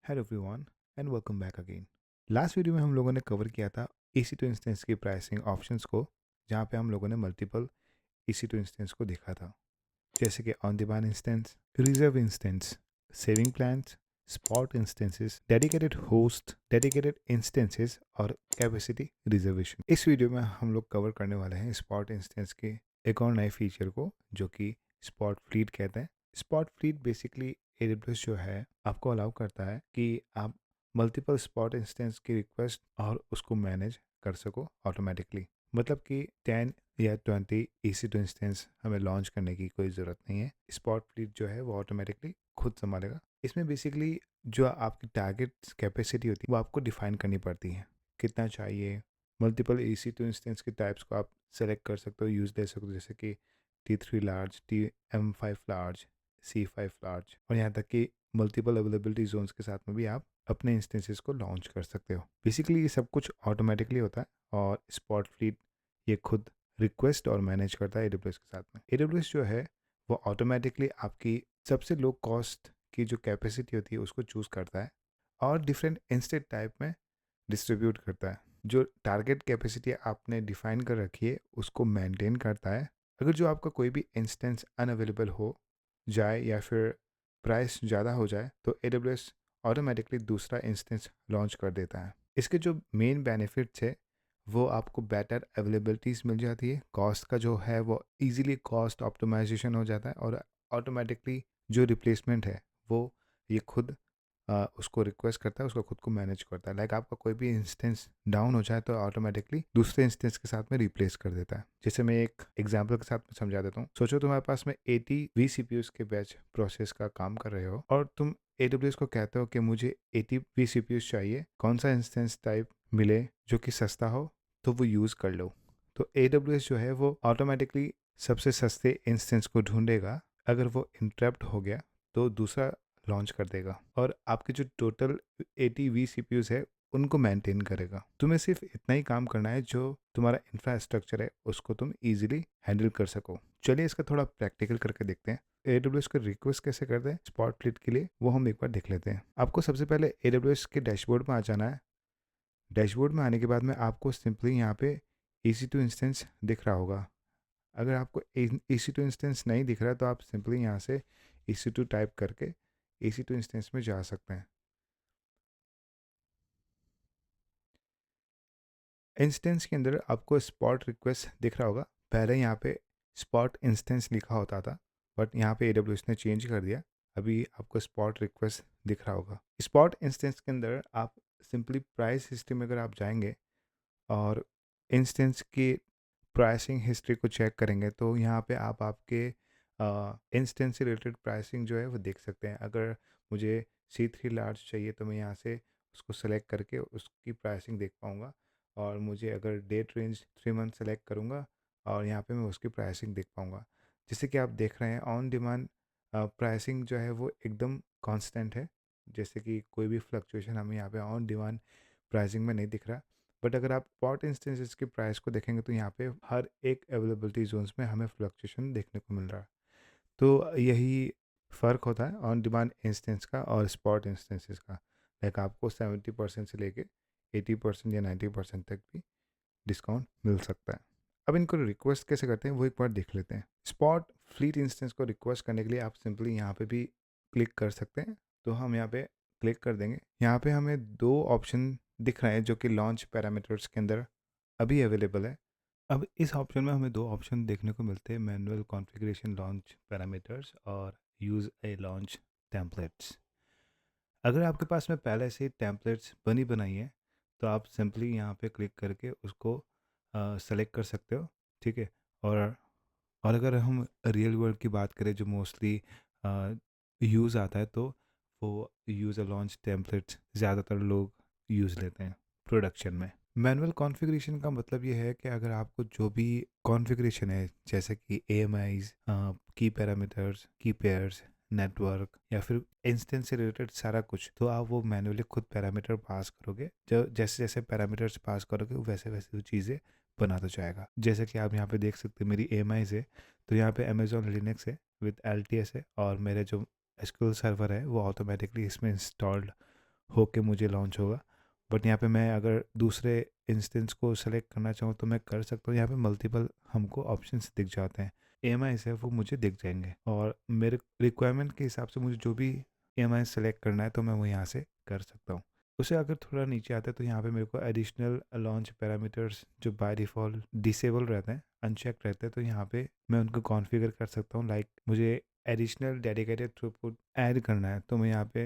Hello everyone and welcome back again. Last video में हम लोगों ने कवर किया था EC2 इंस्टेंस की प्राइसिंग ऑप्शंस को, जहाँ पे हम लोगों ने मल्टीपल EC2 इंस्टेंस को देखा था, जैसे कि on demand instance, reserve instance, saving plans, spot instances, dedicated host, dedicated instances और कैपेसिटी रिजर्वेशन। इस वीडियो में हम लोग कवर करने वाले हैं स्पॉट इंस्टेंस के एक और नए फीचर को, जो कि स्पॉट फ्लीट कहते हैं। स्पॉट फ्लीट बेसिकली AWS जो है आपको अलाउ करता है कि आप मल्टीपल स्पॉट इंस्टेंस की रिक्वेस्ट और उसको मैनेज कर सको ऑटोमेटिकली। मतलब कि 10 या 20 EC2 इंस्टेंस हमें लॉन्च करने की कोई ज़रूरत नहीं है। स्पॉट फ्लीट जो है वो ऑटोमेटिकली खुद संभालेगा। इसमें बेसिकली जो आपकी टारगेट कैपेसिटी होती है वो आपको डिफाइन करनी पड़ती है, कितना चाहिए। मल्टीपल EC2 इंस्टेंस के टाइप्स को आप सेलेक्ट कर सकते हो, यूज़ ले सकते हो, जैसे कि T3 large, TM5 large, C5 large, और यहाँ तक कि मल्टीपल अवेलेबिलिटी जोन्स के साथ में भी आप अपने इंस्टेंसेस को लॉन्च कर सकते हो। बेसिकली ये सब कुछ ऑटोमेटिकली होता है और स्पॉट फ्लीट ये खुद रिक्वेस्ट और मैनेज करता है AWS के साथ में। AWS जो है वो ऑटोमेटिकली आपकी सबसे लो कॉस्ट की जो कैपेसिटी होती है उसको चूज़ करता है और डिफरेंट इंस्टेंस टाइप में डिस्ट्रीब्यूट करता है। जो टारगेट कैपेसिटी आपने डिफाइन कर रखी है उसको मेंटेन करता है। अगर जो आपका कोई भी इंस्टेंस अनअवेलेबल हो जाए या फिर प्राइस ज़्यादा हो जाए तो AWS ऑटोमेटिकली दूसरा इंस्टेंस लॉन्च कर देता है। इसके जो मेन बेनिफिट्स है वो आपको बेटर अवेलेबिलिटीज़ मिल जाती है, कॉस्ट का जो है वो इजीली कॉस्ट ऑप्टिमाइजेशन हो जाता है और ऑटोमेटिकली जो रिप्लेसमेंट है वो ये खुद उसको रिक्वेस्ट करता है, उसको खुद को मैनेज करता है। लाइक आपका कोई भी इंस्टेंस डाउन हो जाए तो ऑटोमेटिकली दूसरे इंस्टेंस के साथ में रिप्लेस कर देता है। जैसे मैं एक एग्जांपल के साथ में समझा देता हूँ। सोचो तुम्हारे पास में 80 vCPUs के बैच प्रोसेस का काम कर रहे हो और तुम AWS को कहते हो कि मुझे 80 vCPUs चाहिए, कौन सा इंस्टेंस टाइप मिले जो कि सस्ता हो तो वो यूज़ कर लो। तो AWS जो है वो ऑटोमेटिकली सबसे सस्ते इंस्टेंस को ढूंढेगा। अगर वो इंटरप्ट हो गया तो दूसरा लॉन्च कर देगा और आपके जो टोटल 80 vCPUs है उनको मेंटेन करेगा। तुम्हें सिर्फ इतना ही काम करना है, जो तुम्हारा इंफ्रास्ट्रक्चर है उसको तुम इजीली हैंडल कर सको। चलिए इसका थोड़ा प्रैक्टिकल करके देखते हैं। AWS को रिक्वेस्ट कैसे करते हैं स्पॉट फ्लीट के लिए वो हम एक बार देख लेते हैं। आपको सबसे पहले AWS के डैशबोर्ड में आ जाना है। डैशबोर्ड में आने के बाद में आपको सिंपली यहाँ पे EC2 इंस्टेंस दिख रहा होगा। अगर आपको EC2 इंस्टेंस नहीं दिख रहा तो आप सिंपली यहाँ से EC2 टाइप करके EC2 इंस्टेंस में जा सकते हैं। इंस्टेंस के अंदर आपको स्पॉट रिक्वेस्ट दिख रहा होगा। पहले यहाँ पे स्पॉट इंस्टेंस लिखा होता था बट यहाँ पे AWS ने चेंज कर दिया। अभी आपको स्पॉट रिक्वेस्ट दिख रहा होगा। स्पॉट इंस्टेंस के अंदर आप सिंपली प्राइस हिस्ट्री में अगर आप जाएंगे और इंस्टेंस की प्राइसिंग हिस्ट्री को चेक करेंगे तो यहाँ पे आप आपके इंस्टेंस से रिलेटेड प्राइसिंग जो है वो देख सकते हैं। अगर मुझे C3 लार्ज चाहिए तो मैं यहाँ से उसको सेलेक्ट करके उसकी प्राइसिंग देख पाऊँगा, और मुझे अगर डेट रेंज 3 मंथ सेलेक्ट करूँगा और यहाँ पे मैं उसकी प्राइसिंग देख पाऊँगा। जैसे कि आप देख रहे हैं ऑन डिमांड प्राइसिंग जो है वो एकदम कांस्टेंट है, जैसे कि कोई भी फ्लक्चुएशन हमें यहाँ पे ऑन डिमांड प्राइसिंग में नहीं दिख रहा। बट अगर आप स्पॉट इंस्टेंसेस की प्राइस को देखेंगे तो यहाँ पे हर एक अवेलेबिलिटी जोन्स में हमें फ्लक्चुएशन देखने को मिल रहा है। तो यही फ़र्क होता है ऑन डिमांड इंस्टेंस का और स्पॉट इंस्टेंसेस का। लाइक आपको 70% से लेके 80% या 90% तक भी डिस्काउंट मिल सकता है। अब इनको रिक्वेस्ट कैसे करते हैं वो एक बार देख लेते हैं। स्पॉट फ्लीट इंस्टेंस को रिक्वेस्ट करने के लिए आप सिंपली यहाँ पे भी क्लिक कर सकते हैं। तो हम यहाँ पे क्लिक कर देंगे। यहाँ पे हमें दो ऑप्शन दिख रहे हैं जो कि लॉन्च पैरामीटर्स के अंदर अभी अवेलेबल है। अब इस ऑप्शन में हमें दो ऑप्शन देखने को मिलते हैं, मैनुअल कॉन्फ़िगरेशन लॉन्च पैरामीटर्स और यूज़ ए लॉन्च टेम्पलेट्स। अगर आपके पास में पहले से टेम्पलेट्स बनी बनाई है तो आप सिंपली यहाँ पे क्लिक करके उसको सेलेक्ट कर सकते हो, ठीक है। और अगर हम रियल वर्ल्ड की बात करें जो मोस्टली यूज़ आता है तो वो यूज़ अ लॉन्च टेम्पलेट्स ज़्यादातर लोग यूज़ लेते हैं प्रोडक्शन में। मैनुअल कॉन्फ़िगरेशन का मतलब ये है कि अगर आपको जो भी कॉन्फ़िगरेशन है, जैसे कि AMIs, की पैरामीटर्स, की पेयर्स, नेटवर्क या फिर इंस्टेंस से रिलेटेड सारा कुछ, तो आप वो मैनुअली खुद पैरामीटर पास करोगे। जो जैसे जैसे पैरामीटर्स पास करोगे वैसे वैसे वो चीज़ें बनाता जाएगा। जैसे कि आप यहाँ पे देख सकते हैं मेरी AMIs है, तो यहाँ पे अमेजोन लिनक्स है विद LTS है और मेरे जो SQL सर्वर है वो ऑटोमेटिकली इसमें इंस्टॉल्ड होके मुझे लॉन्च होगा। बट यहाँ पे मैं अगर दूसरे इंस्टेंस को सेलेक्ट करना चाहूँ तो मैं कर सकता हूँ। यहाँ पे मल्टीपल हमको ऑप्शंस दिख जाते हैं, EMIs है वो मुझे दिख जाएंगे, और मेरे रिक्वायरमेंट के हिसाब से मुझे जो भी EMI सेलेक्ट करना है तो मैं वो यहाँ से कर सकता हूँ। उसे अगर थोड़ा नीचे आता है तो यहाँ पे मेरे को एडिशनल लॉन्च पैरामीटर्स जो बाय डिफ़ॉल्ट डिसेबल रहते हैं, अनचेक रहते हैं, तो यहाँ पे मैं उनको कॉन्फ़िगर कर सकता हूँ। लाइक मुझे एडिशनल डेडिकेटेड थ्रूपुट ऐड करना है तो मैं यहाँ पे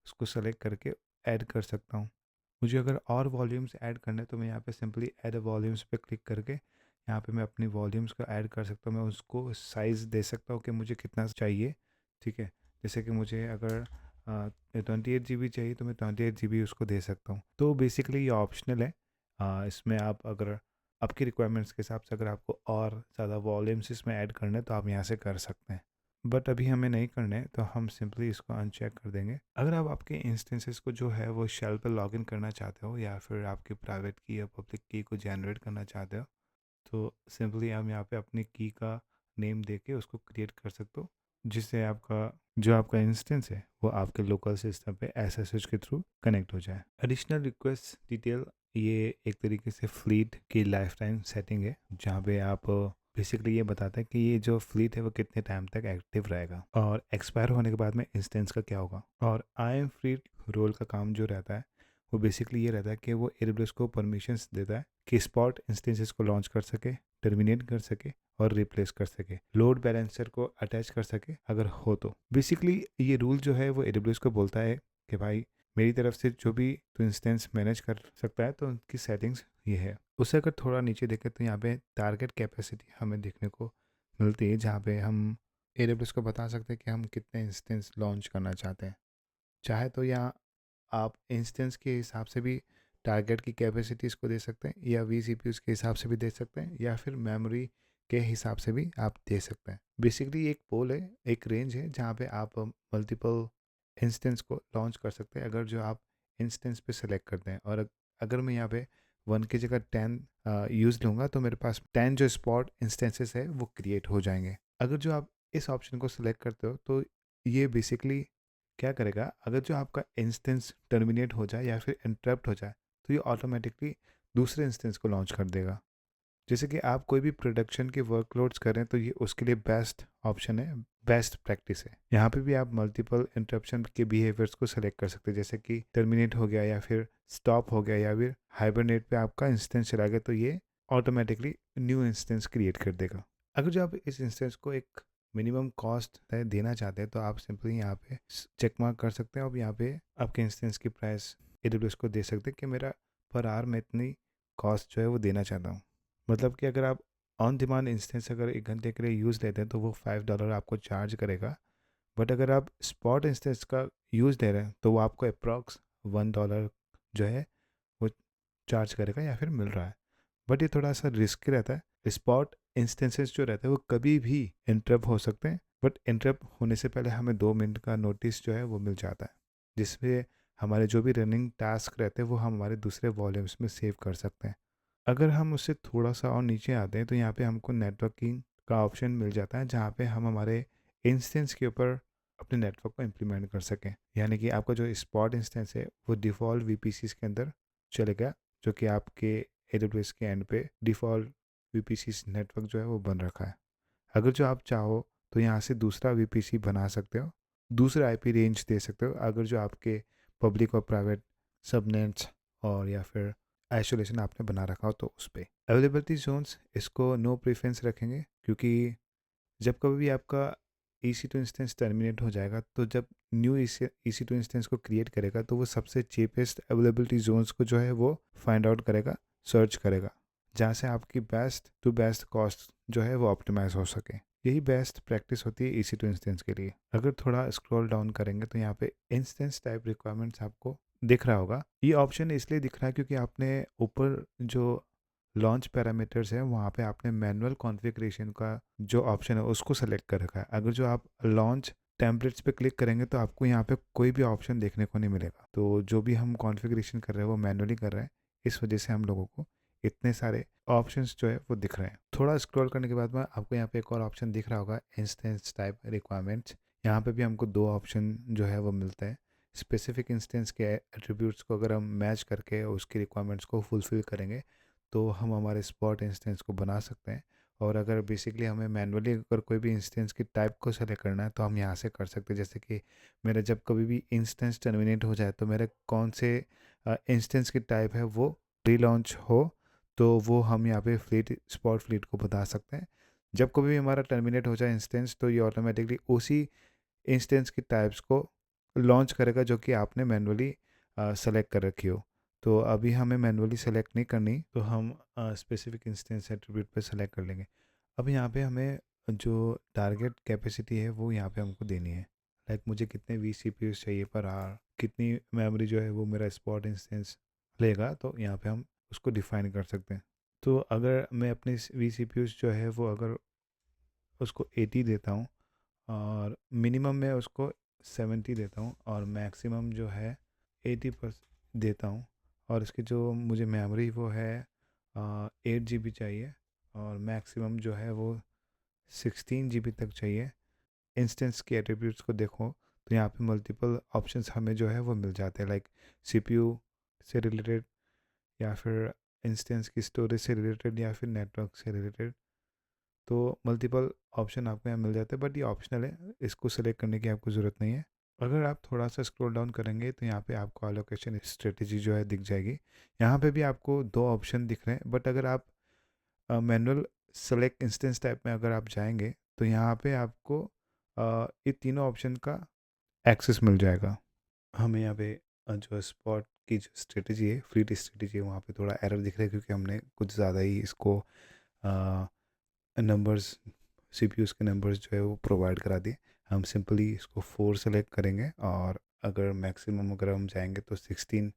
उसको सेलेक्ट करके ऐड कर सकता हूँ। मुझे अगर और वॉल्यूम्स ऐड करने हैं तो मैं यहाँ पे सिंपली ऐड वॉल्यूम्स पे क्लिक करके यहाँ पे मैं अपनी वॉल्यूम्स को ऐड कर सकता हूँ। मैं उसको साइज़ दे सकता हूँ कि मुझे कितना चाहिए, ठीक है। जैसे कि मुझे अगर 28 GB चाहिए तो मैं 28 GB उसको दे सकता हूँ। तो बेसिकली ये ऑप्शनल है। इसमें आप अगर आपकी रिक्वायरमेंट्स के हिसाब से अगर आपको और ज़्यादा वॉल्यूम्स इसमें ऐड करने हैं तो आप यहाँ से कर सकते हैं। बट अभी हमें नहीं करने तो हम सिंपली इसको अनचेक कर देंगे। अगर आप आपके इंस्टेंसेस को जो है वो शेल पर लॉगिन करना चाहते हो या फिर आपकी प्राइवेट की या पब्लिक की को जनरेट करना चाहते हो तो सिंपली हम यहाँ पे अपनी की का नेम दे के उसको क्रिएट कर सकते हो, जिससे आपका जो आपका इंस्टेंस है वो आपके लोकल सिस्टम पे SSH के थ्रू कनेक्ट हो जाए। एडिशनल रिक्वेस्ट डिटेल, ये एक तरीके से फ्लीट की लाइफ टाइम सेटिंग है जहाँ पे आप बेसिकली ये बताता है कि ये जो फ्लीट है वो कितने टाइम तक एक्टिव रहेगा और एक्सपायर होने के बाद में इंस्टेंस का क्या होगा। और आई एम फ्लीट रोल का काम जो रहता है वो बेसिकली ये रहता है कि वो AWS को परमिशंस देता है कि स्पॉट इंस्टेंसेस को लॉन्च कर सके, टर्मिनेट कर सके और रिप्लेस कर सके, लोड बैलेंसर को अटैच कर सके अगर हो तो। बेसिकली ये रूल जो है वो AWS को बोलता है कि भाई मेरी तरफ से जो भी तो इंस्टेंस मैनेज कर सकता है तो उनकी सेटिंग्स ये है। उसे अगर थोड़ा नीचे देखें तो यहाँ पे टारगेट कैपेसिटी हमें देखने को मिलती है, जहाँ पे हम AWS को बता सकते हैं कि हम कितने इंस्टेंस लॉन्च करना चाहते हैं। चाहे तो यहाँ आप इंस्टेंस के हिसाब से भी टारगेट की कैपेसिटीज़ को दे सकते हैं, या vCPUs के हिसाब से भी दे सकते हैं, या फिर मेमोरी के हिसाब से भी आप दे सकते हैं। बेसिकली एक पोल है, एक रेंज है जहाँ पे आप मल्टीपल इंस्टेंस को लॉन्च कर सकते हैं अगर जो आप इंस्टेंस पे सेलेक्ट करते हैं। और अगर मैं यहाँ पे 1 की जगह 10 यूज़ लूँगा तो मेरे पास 10 जो स्पॉट इंस्टेंसेस है वो क्रिएट हो जाएंगे। अगर जो आप इस ऑप्शन को सिलेक्ट करते हो तो ये बेसिकली क्या करेगा, अगर जो आपका इंस्टेंस टर्मिनेट हो जाए या फिर इंटरप्ट हो जाए तो ये ऑटोमेटिकली दूसरे इंस्टेंस को लॉन्च कर देगा। जैसे कि आप कोई भी प्रोडक्शन के वर्कलोड्स करें तो ये उसके लिए बेस्ट ऑप्शन है, बेस्ट प्रैक्टिस है। यहाँ पे भी आप मल्टीपल इंटरप्शन के बिहेवियर्स को सेलेक्ट कर सकते हैं, जैसे कि टर्मिनेट हो गया या फिर स्टॉप हो गया या फिर हाइबरनेट पे आपका इंस्टेंस चला गया तो ये ऑटोमेटिकली न्यू इंस्टेंस क्रिएट कर देगा। अगर जो आप इस इंस्टेंस को एक मिनिमम कॉस्ट देना चाहते हैं तो आप सिंपली यहाँ पे चेक मार्क कर सकते हैं और यहाँ पे आपके इंस्टेंस की प्राइस AWS को दे सकते हैं कि मेरा पर आवर में इतनी कॉस्ट जो है वो देना चाहता हूँ। मतलब कि अगर आप ऑन डिमांड इंस्टेंस अगर 1 घंटे के लिए यूज़ लेते हैं तो वो $5 आपको चार्ज करेगा। बट अगर आप स्पॉट इंस्टेंस का यूज़ ले रहे हैं तो वो आपको अप्रॉक्स $1 जो है वो चार्ज करेगा या फिर मिल रहा है। बट ये थोड़ा सा रिस्की रहता है। स्पॉट इंस्टेंसेस जो रहते हैं वो कभी भी इंटरप्ट हो सकते हैं, बट इंटरप्ट होने से पहले हमें 2 मिनट का नोटिस जो है वो मिल जाता है, जिसमें हमारे जो भी रनिंग टास्क रहते हैं वो हम हमारे दूसरे वॉल्यूम्स में सेव कर सकते हैं। अगर हम उससे थोड़ा सा और नीचे आते हैं तो यहाँ पे हमको नेटवर्किंग का ऑप्शन मिल जाता है, जहाँ पे हम हमारे इंस्टेंस के ऊपर अपने नेटवर्क को इम्प्लीमेंट कर सकें। यानी कि आपका जो स्पॉट इंस्टेंस है वो डिफ़ॉल्ट VPCs के अंदर चलेगा, जो कि आपके AWS के एंड पे डिफ़ॉल्ट VPCs नेटवर्क जो है वो बन रखा है। अगर जो आप चाहो तो यहाँ से दूसरा VPC बना सकते हो, दूसरा IP रेंज दे सकते हो अगर जो आपके पब्लिक और प्राइवेट सबनेट्स और या फिर आइसोलेशन आपने बना रखा हो तो उस पर। अवेलेबिलिटी जोन्स इसको नो प्रेफरेंस रखेंगे, क्योंकि जब कभी भी आपका EC2 इंस्टेंस टर्मिनेट हो जाएगा तो जब न्यू EC2 इंस्टेंस को क्रिएट करेगा तो वो सबसे चीपेस्ट अवेलेबिलिटी जोन्स को जो है वो फाइंड आउट करेगा, सर्च करेगा, जहाँ से आपकी बेस्ट टू बेस्ट कॉस्ट जो है वो ऑप्टिमाइज हो सके। यही बेस्ट प्रैक्टिस होती है EC2 इंस्टेंस के लिए। अगर थोड़ा स्क्रॉल डाउन करेंगे तो यहाँ पे इंस्टेंस टाइप रिक्वायरमेंट्स आपको दिख रहा होगा। ये ऑप्शन इसलिए दिख रहा है क्योंकि आपने ऊपर जो लॉन्च पैरामीटर्स है वहाँ पे आपने मैनुअल कॉन्फ़िगरेशन का जो ऑप्शन है उसको सेलेक्ट कर रखा है। अगर जो आप लॉन्च टेम्पलेट्स पे क्लिक करेंगे तो आपको यहाँ पे कोई भी ऑप्शन देखने को नहीं मिलेगा। तो जो भी हम कॉन्फ़िगरेशन कर रहे हैं वो मैनुअली कर रहे हैं, इस वजह से हम लोगों को इतने सारे ऑप्शंस जो है वो दिख रहे हैं। थोड़ा स्क्रॉल करने के बाद में आपको यहाँ पे एक और ऑप्शन दिख रहा होगा, इंस्टेंस टाइप रिक्वायरमेंट्स। यहाँ पे भी हमको 2 ऑप्शन जो है वो मिलते हैं। स्पेसिफिक इंस्टेंस के एट्रीब्यूट्स को अगर हम मैच करके उसकी रिक्वायरमेंट्स को फुलफ़िल करेंगे तो हम हमारे स्पॉट इंस्टेंस को बना सकते हैं। और अगर बेसिकली हमें मैनुअली अगर कोई भी इंस्टेंस की टाइप को सेलेक्ट करना है तो हम यहाँ से कर सकते हैं। जैसे कि मेरा जब कभी भी इंस्टेंस टर्मिनेट हो जाए तो मेरे कौन से इंस्टेंस की टाइप है वो रीलॉन्च हो, तो वो हम यहाँ पे फ्लीट स्पॉट फ्लीट को बता सकते हैं। जब कभी भी हमारा टर्मिनेट हो जाए इंस्टेंस तो ये ऑटोमेटिकली उसी इंस्टेंस की टाइप्स को लॉन्च करेगा जो कि आपने मैनुअली सेलेक्ट कर रखी हो। तो अभी हमें मैनुअली सेलेक्ट नहीं करनी, तो हम स्पेसिफिक इंस्टेंस एट्रीब्यूट पे सेलेक्ट कर लेंगे। अब यहाँ पे हमें जो टारगेट कैपेसिटी है वो यहाँ पे हमको देनी है। लाइक मुझे कितने वी सी पी चाहिए पर आवर, कितनी मेमोरी जो है वो मेरा स्पॉट इंस्टेंस लेगा, तो यहाँ पे हम उसको डिफाइन कर सकते हैं। तो अगर मैं अपने वी सी पी जो है वो अगर उसको 80 देता हूँ और मिनिमम में उसको 70 देता हूँ और मैक्सिमम जो है 80% देता हूँ, और इसकी जो मुझे मेमोरी वो है 8 GB चाहिए और मैक्सिमम जो है वो 16 GB तक चाहिए। इंस्टेंस के एट्रीब्यूट्स को देखो तो यहाँ पे मल्टीपल ऑप्शंस हमें जो है वो मिल जाते हैं, लाइक सीपीयू से रिलेटेड या फिर इंस्टेंस की स्टोरेज से रिलेटेड या फिर नेटवर्क से रिलेटेड। तो मल्टीपल ऑप्शन आपको यहाँ मिल जाते हैं, बट ये ऑप्शनल है, इसको सेलेक्ट करने की आपको ज़रूरत नहीं है। अगर आप थोड़ा सा स्क्रॉल डाउन करेंगे तो यहाँ पे आपको एलोकेशन स्ट्रेटेजी जो है दिख जाएगी। यहाँ पे भी आपको दो ऑप्शन दिख रहे हैं, बट अगर आप मैनुअल सेलेक्ट इंस्टेंस टाइप में अगर आप जाएंगे तो यहाँ पे आपको ये तीनों ऑप्शन का एक्सेस मिल जाएगा। हमें यहाँ पे जो स्पॉट की जो स्ट्रेटेजी है, फ्लीट स्ट्रेटेजी है, वहाँ पे थोड़ा एरर दिख रहा है क्योंकि हमने कुछ ज़्यादा ही इसको नंबर्स सीपीयूज़ के नंबर्स जो है वो प्रोवाइड करा दिए। हम सिंपली इसको 4 सेलेक्ट करेंगे और अगर मैक्सिमम अगर हम जाएंगे तो 16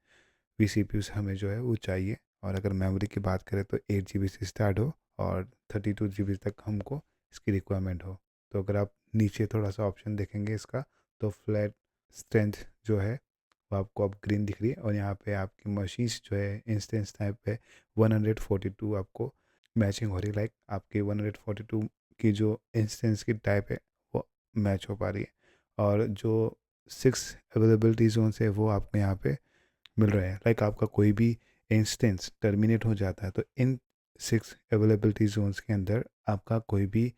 वी सीपीयूज़ हमें जो है वो चाहिए। और अगर मेमोरी की बात करें तो 8 GB से स्टार्ट हो और 32 GB तक हमको इसकी रिक्वायरमेंट हो। तो अगर आप नीचे थोड़ा सा ऑप्शन देखेंगे इसका, तो फ्लैट स्ट्रेंथ जो है वो आपको अब ग्रीन दिख रही है और यहाँ पे आपकी मशीन्स जो है इंस्टेंस टाइप पे 142 आपको मैचिंग हो रही है। लाइक आपकी 142 की जो इंस्टेंस की टाइप है वो मैच हो पा रही है, और जो 6 अवेलेबिलिटी जोन्स है वो आपको यहाँ पे मिल रहे हैं। लाइक आपका कोई भी इंस्टेंस टर्मिनेट हो जाता है तो इन 6 अवेलेबिलिटी जोन्स के अंदर आपका कोई भी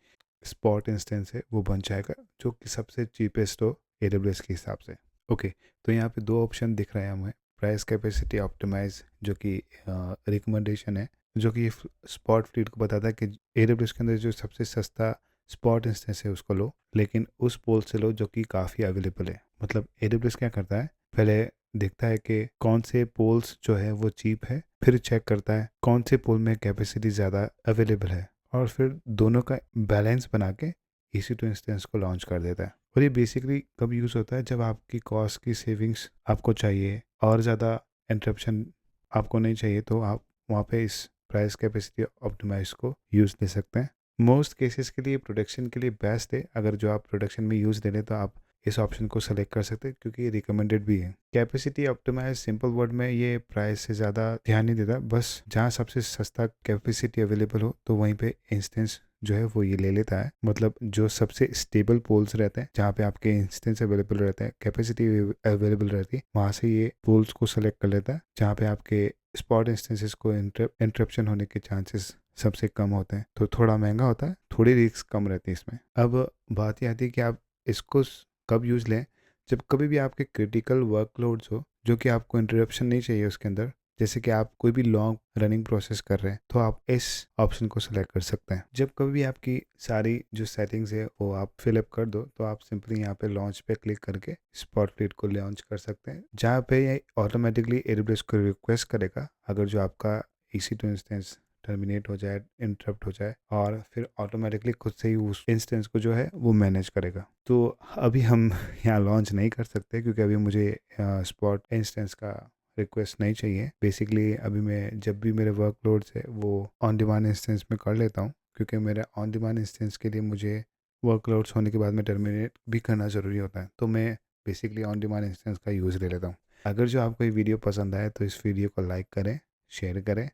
स्पॉट इंस्टेंस है वो बन जाएगा जो कि सबसे चीपेस्ट हो AWS के हिसाब से। ओके, तो यहाँ पे दो ऑप्शन दिख रहे हैं हमें, प्राइस कैपेसिटी ऑप्टिमाइज जो कि रिकमेंडेशन है, जो कि स्पॉट फ्लीट को बताता है कि AWS के अंदर जो सबसे सस्ता स्पॉट इंस्टेंस है उसको लो, लेकिन उस पोल से लो जो कि काफ़ी अवेलेबल है। मतलब AWS क्या करता है, पहले देखता है कि कौन से पोल्स जो है वो चीप है, फिर चेक करता है कौन से पोल में कैपेसिटी ज़्यादा अवेलेबल है, और फिर दोनों का बैलेंस बना के EC2 इंस्टेंस को लॉन्च कर देता है। और ये बेसिकली कब यूज़ होता है, जब आपकी कॉस्ट की सेविंग्स आपको चाहिए और ज़्यादा इंटरप्शन आपको नहीं चाहिए, तो आप वहाँ पे इस प्राइस कैपेसिटी ऑप्टिमाइज को यूज़ ले सकते हैं। मोस्ट केसेस के लिए प्रोडक्शन के लिए बेस्ट है, अगर जो आप प्रोडक्शन में यूज़ दे रहे तो आप इस ऑप्शन को सेलेक्ट कर सकते हैं क्योंकि ये रिकमेंडेड भी है। कैपेसिटी ऑप्टिमाइज सिंपल वर्ड में ये प्राइस से ज़्यादा ध्यान नहीं देता, बस जहाँ सबसे सस्ता कैपेसिटी अवेलेबल हो तो वहीं पे इंस्टेंस जो है वो ये ले लेता है। मतलब जो सबसे स्टेबल पोल्स रहते हैं जहाँ पे आपके इंस्टेंस अवेलेबल रहते हैं, कैपेसिटी अवेलेबल रहती है, वहाँ से ये पोल्स को सेलेक्ट कर लेता है जहाँ पे आपके स्पॉट इंस्टेंसेस को इंटरप्शन होने के चांसेस सबसे कम होते हैं। तो थोड़ा महंगा होता है, थोड़ी रिस्क कम रहती है इसमें। अब बात ये आती है कि आप इसको कब यूज़ लें, जब कभी भी आपके क्रिटिकल वर्कलोड्स हो जो कि आपको इंटरप्शन नहीं चाहिए उसके अंदर, जैसे कि आप कोई भी लॉन्ग रनिंग प्रोसेस कर रहे हैं, तो आप इस ऑप्शन को सेलेक्ट कर सकते हैं। जब कभी भी आपकी सारी जो सेटिंग्स है वो आप फिलअप कर दो तो आप सिंपली यहाँ पे लॉन्च पे क्लिक करके स्पॉटलाइट को लॉन्च कर सकते हैं, जहाँ पे ये ऑटोमेटिकली AWS को रिक्वेस्ट करेगा अगर जो आपका EC2 इंस्टेंस टर्मिनेट हो जाए, इंटरप्ट हो जाए, और फिर ऑटोमेटिकली खुद से ही उस इंस्टेंस को जो है वो मैनेज करेगा। तो अभी हम यहाँ लॉन्च नहीं कर सकते क्योंकि अभी मुझे स्पॉट इंस्टेंस का रिक्वेस्ट नहीं चाहिए। बेसिकली अभी मैं जब भी मेरे वर्कलोड्स है वो ऑन डिमांड इंस्टेंस में कर लेता हूँ, क्योंकि मेरे ऑन डिमांड इंस्टेंस के लिए मुझे वर्कलोड्स होने के बाद में टर्मिनेट भी करना ज़रूरी होता है, तो मैं बेसिकली ऑन डिमांड इंस्टेंस का यूज़ ले लेता हूँ। अगर जो आपको ये वीडियो पसंद आए तो इस वीडियो को लाइक करें, शेयर करें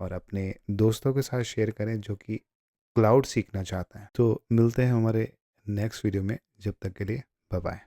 और अपने दोस्तों के साथ शेयर करें जो कि क्लाउड सीखना चाहते हैं। तो मिलते हैं हमारे नेक्स्ट वीडियो में, जब तक के लिए बाय बाय।